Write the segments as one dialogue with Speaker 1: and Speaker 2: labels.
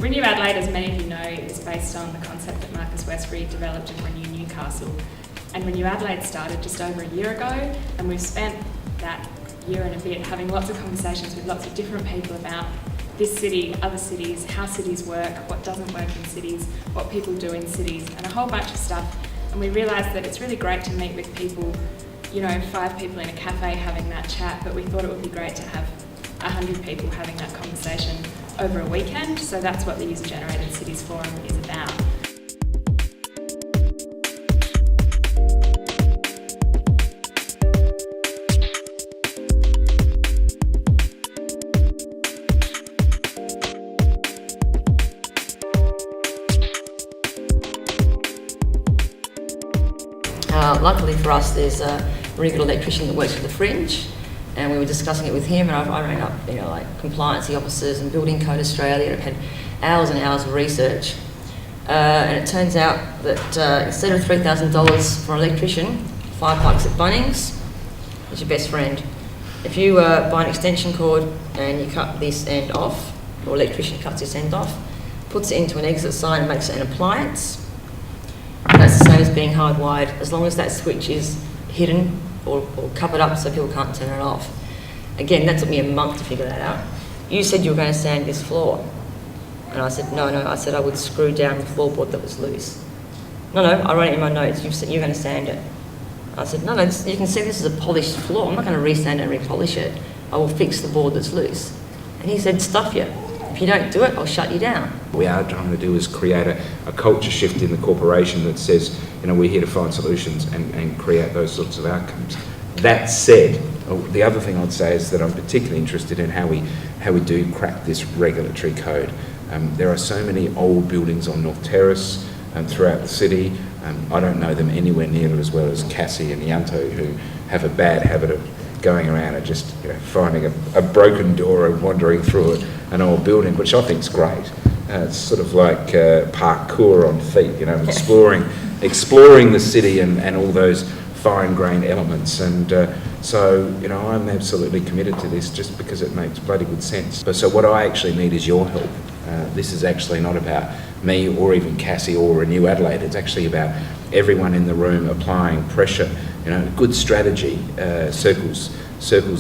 Speaker 1: Renew Adelaide, as many of you know, is based on the concept that Marcus Westbury developed in Renew Newcastle. And Renew Adelaide started just over a year ago, and we've spent that year and a bit having lots of conversations with lots of different people about this city, other cities, how cities work, what doesn't work in cities, what people do in cities, and a whole bunch of stuff. And we realised that it's really great to meet with people, 5 people in a cafe having that chat, but we thought it would be great to have 100 people having that conversation over a weekend. So that's what the User Generated Cities Forum is about.
Speaker 2: Luckily for us, there's a really good electrician that works for the Fringe, and we were discussing it with him, and I rang up, compliancy officers and Building Code Australia, and have had hours and hours of research. And it turns out that instead of $3,000 for an electrician, 5 bucks at Bunnings is your best friend. If you buy an extension cord and you cut this end off, or electrician cuts this end off, puts it into an exit sign and makes it an appliance, that's the same as being hardwired, as long as that switch is hidden or covered up so people can't turn it off. Again, that took me a month to figure that out. You said you were going to sand this floor. And I said, no, I said I would screw down the floorboard that was loose. No, I wrote it in my notes, you said you're going to sand it. I said, no, you can see this is a polished floor. I'm not going to re-sand it and re-polish it. I will fix the board that's loose. And he said, stuff you. If you don't do it, I'll shut you down.
Speaker 3: What we are trying to do is create a culture shift in the corporation that says, we're here to find solutions and create those sorts of outcomes. That said, the other thing I'd say is that I'm particularly interested in how we do crack this regulatory code. There are so many old buildings on North Terrace and throughout the city. I don't know them anywhere near as well as Cassie and Yanto, who have a bad habit of going around and just finding a broken door and wandering through an old building, which I think is great. It's sort of like parkour on feet, exploring the city and all those fine-grained elements. And so I'm absolutely committed to this just because it makes bloody good sense. But so what I actually need is your help. This is actually not about me or even Cassie or Renew Adelaide. It's actually about everyone in the room applying pressure. Good strategy circles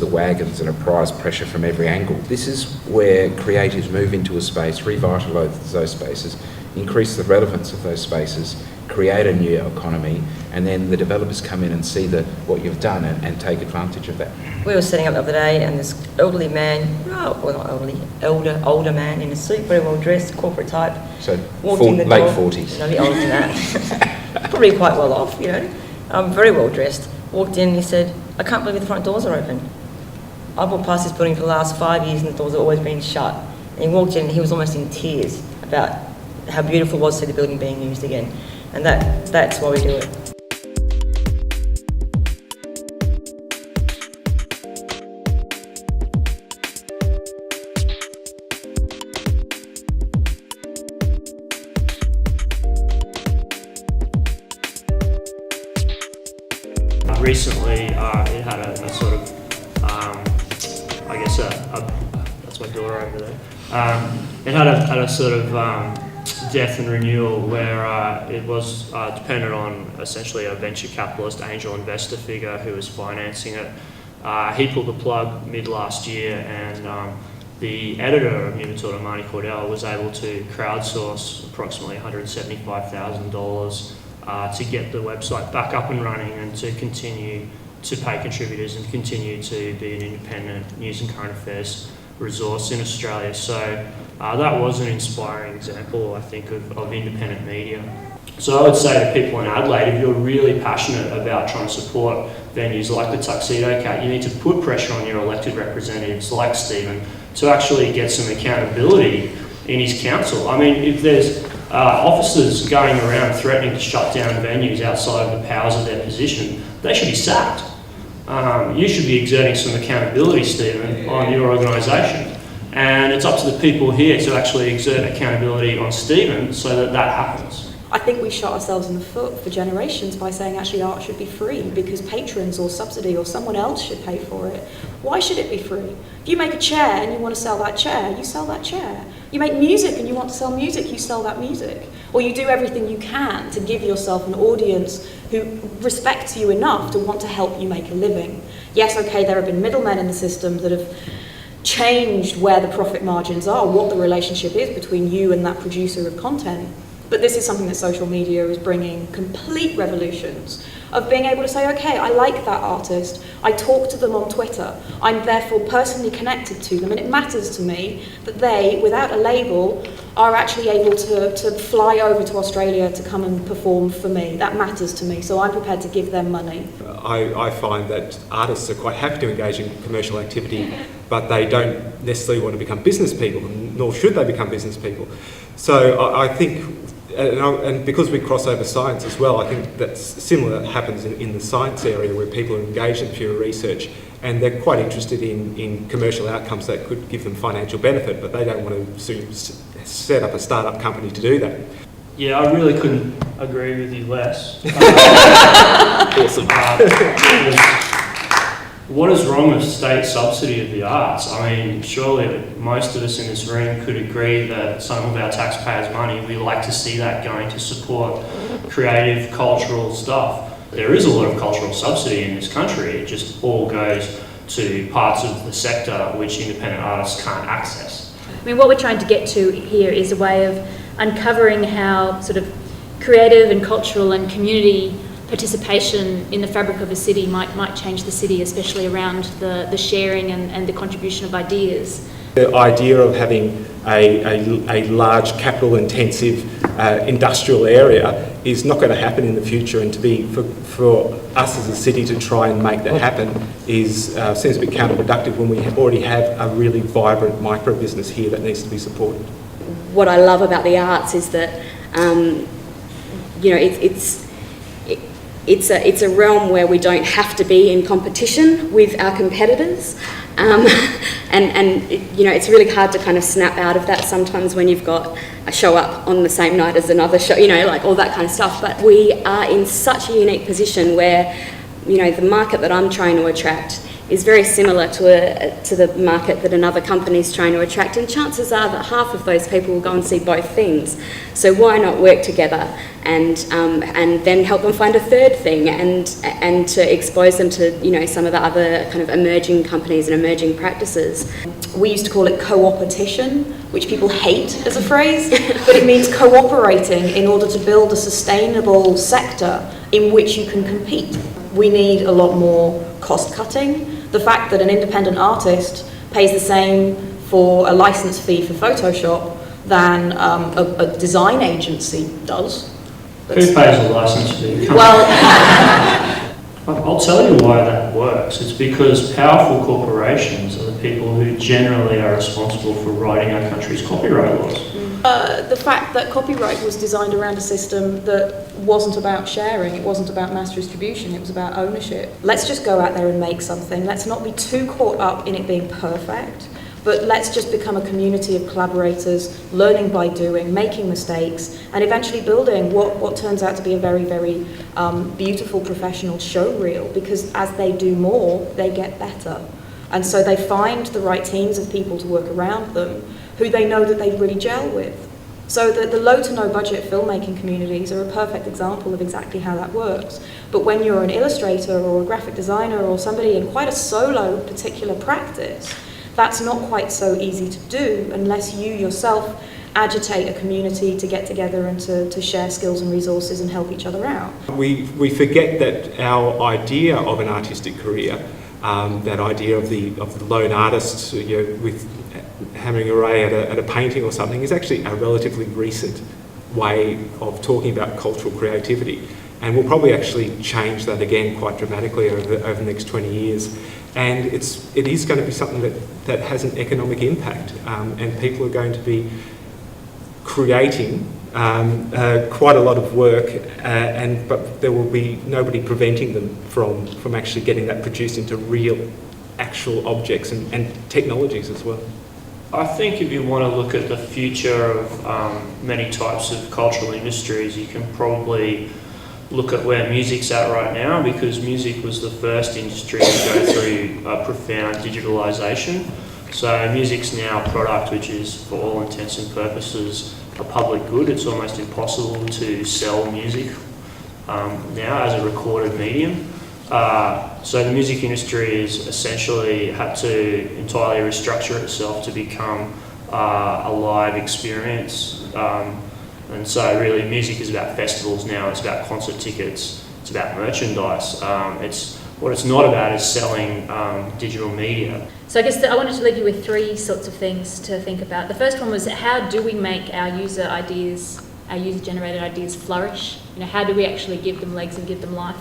Speaker 3: the wagons and applies pressure from every angle. This is where creatives move into a space, revitalise those spaces, increase the relevance of those spaces, create a new economy, and then the developers come in and see what you've done and take advantage of that.
Speaker 2: We were setting up the other day, and this elderly man, older man in a suit, very well dressed, corporate type,
Speaker 3: so
Speaker 2: walked in the door.
Speaker 3: Late 40s.
Speaker 2: No, a bit older than that. Probably quite well off, very well dressed. Walked in and he said, I can't believe the front doors are open. I've walked past this building for the last 5 years and the doors have always been shut. And he walked in and he was almost in tears about how beautiful it was to see the building being used again. And that's why we do it.
Speaker 4: Recently, it had a sort of, that's my daughter over there. It had a sort of death and renewal where it was dependent on essentially a venture capitalist angel investor figure who was financing it. He pulled the plug mid last year, and the editor of New Matilda, Marnie Cordell, was able to crowdsource approximately $175,000 to get the website back up and running and to continue to pay contributors and continue to be an independent news and current affairs resource in Australia. So that was an inspiring example, I think, of independent media. So I would say to people in Adelaide, if you're really passionate about trying to support venues like the Tuxedo Cat, you need to put pressure on your elected representatives like Stephen to actually get some accountability in his council. I mean, if there's officers going around threatening to shut down venues outside of the powers of their position, they should be sacked. You should be exerting some accountability, Stephen, on your organisation. And it's up to the people here to actually exert accountability on Stephen so that happens.
Speaker 5: I think we shot ourselves in the foot for generations by saying actually art should be free because patrons or subsidy or someone else should pay for it. Why should it be free? If you make a chair and you want to sell that chair, you sell that chair. You make music and you want to sell music, you sell that music. Or you do everything you can to give yourself an audience who respects you enough to want to help you make a living. Yes, okay, there have been middlemen in the system that have changed where the profit margins are, what the relationship is between you and that producer of content. But this is something that social media is bringing complete revolutions of being able to say, okay, I like that artist, I talk to them on Twitter, I'm therefore personally connected to them, and it matters to me that they, without a label, are actually able to fly over to Australia to come and perform for me. That matters to me, so I'm prepared to give them money.
Speaker 6: I find that artists are quite happy to engage in commercial activity, but they don't necessarily want to become business people, nor should they become business people. So I think, and because we cross over science as well, I think that's similar happens in the science area where people are engaged in pure research and they're quite interested in commercial outcomes that could give them financial benefit, but they don't want to soon set up a startup company to do that.
Speaker 4: Yeah, I really couldn't agree with you less.
Speaker 6: Awesome.
Speaker 4: What is wrong with state subsidy of the arts? I mean, surely most of us in this room could agree that some of our taxpayers' money, we like to see that going to support creative, cultural stuff. There is a lot of cultural subsidy in this country. It just all goes to parts of the sector which independent artists can't access.
Speaker 7: I mean, what we're trying to get to here is a way of uncovering how sort of creative and cultural and community participation in the fabric of a city might change the city, especially around the sharing and the contribution of ideas.
Speaker 6: The idea of having a large capital-intensive industrial area is not going to happen in the future, and for us as a city to try and make that happen seems a bit counterproductive when we already have a really vibrant micro business here that needs to be supported.
Speaker 8: What I love about the arts is that it's a realm where we don't have to be in competition with our competitors, and it's really hard to kind of snap out of that sometimes when you've got a show up on the same night as another show, like all that kind of stuff. But we are in such a unique position where, the market that I'm trying to attract is very similar to the market that another company is trying to attract, and chances are that half of those people will go and see both things. So why not work together and then help them find a third thing and to expose them to some of the other kind of emerging companies and emerging practices.
Speaker 5: We used to call it co-opetition, which people hate as a phrase, but it means cooperating in order to build a sustainable sector in which you can compete. We need a lot more cost cutting. The fact that an independent artist pays the same for a license fee for Photoshop than a design agency does.
Speaker 4: Who pays a license fee?
Speaker 5: Well,
Speaker 4: I'll tell you why that works. It's because powerful corporations are the people who generally are responsible for writing our country's copyright laws.
Speaker 5: the fact that copyright was designed around a system that wasn't about sharing, it wasn't about mass distribution, it was about ownership. Let's just go out there and make something. Let's not be too caught up in it being perfect, but let's just become a community of collaborators, learning by doing, making mistakes, and eventually building what turns out to be a very, very beautiful professional show reel, because as they do more, they get better. And so they find the right teams of people to work around them who they know that they really gel with. So the low to no budget filmmaking communities are a perfect example of exactly how that works. But when you're an illustrator or a graphic designer or somebody in quite a solo particular practice, that's not quite so easy to do unless you yourself agitate a community to get together and to share skills and resources and help each other out.
Speaker 6: We forget that our idea of an artistic career, that idea of the lone artist, with hammering away at a painting or something, is actually a relatively recent way of talking about cultural creativity, and we'll probably actually change that again quite dramatically over the next 20 years. And it is going to be something that has an economic impact, and people are going to be creating quite a lot of work, but there will be nobody preventing them from actually getting that produced into real, actual objects and technologies as well.
Speaker 4: I think if you want to look at the future of many types of cultural industries, you can probably look at where music's at right now, because music was the first industry to go through a profound digitalisation. So music's now a product which is, for all intents and purposes, a public good. It's almost impossible to sell music now as a recorded medium. So the music industry has essentially had to entirely restructure itself to become a live experience. And so really music is about festivals now, it's about concert tickets, it's about merchandise. What it's not about is selling digital media.
Speaker 7: So I guess I wanted to leave you with three sorts of things to think about. The first one was, how do we make our user ideas, our user-generated ideas flourish? How do we actually give them legs and give them life?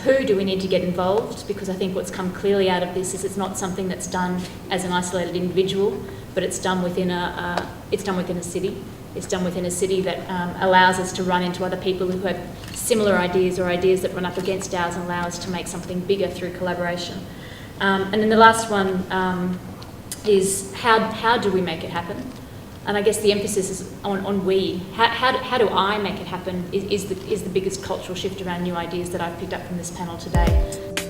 Speaker 7: Who do we need to get involved? Because I think what's come clearly out of this is it's not something that's done as an isolated individual, but it's done within a city. It's done within a city that allows us to run into other people who have similar ideas or ideas that run up against ours and allow us to make something bigger through collaboration. And then the last one is how do we make it happen? And I guess the emphasis is on we. How do I make it happen is the biggest cultural shift around new ideas that I've picked up from this panel today.